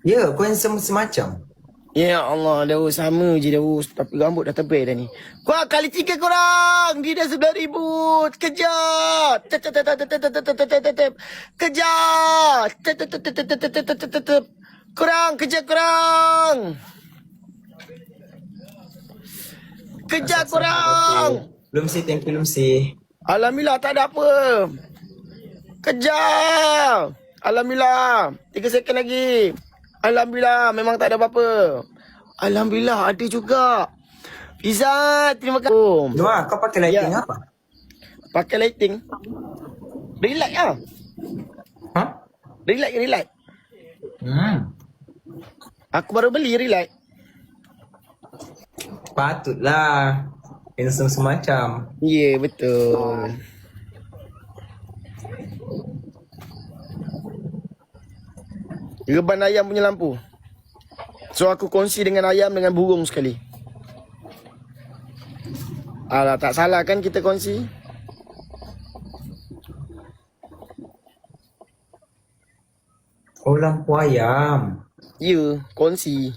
Ya, kau yang semacam. Ya Allah, Daus sama je Daus. Tapi rambut dah tebal dah ni. Kuat kali 3 korang. Dia dah 9,000. Kejar. Kejar. Korang, kejar korang. Kejar korang. Belum sih, thank you, belum sih. Alhamdulillah tak ada apa. Kejar. Alhamdulillah. 3 second lagi. Alhamdulillah memang tak ada apa-apa. Alhamdulillah ada juga. Izzat, terima kasih. Noah, kau pakai lighting Ya. apa? Pakai lighting. Relight ah. Ha? Relight. Aku baru beli relight. Patutlah. Handsome semacam. Ya, betul. Reban ayam punya lampu. So aku kongsi dengan ayam dengan burung sekali. Alah, tak salah kan kita kongsi? Oh, lampu ayam. Ya, kongsi.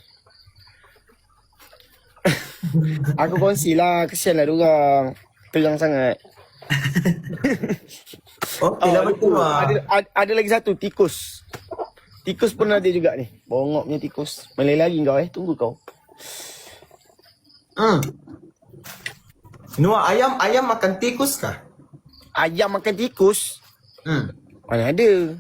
Aku kongsi lah, kesian lah diorang. Terang sangat. Okey lah, betul lah. Ada lagi satu, tikus. Tikus pun ada juga ni. Bongoknya tikus. Malay lagi kau tunggu kau. Noah, ayam makan tikus kah? Ayam makan tikus? Hmm. Mana ada?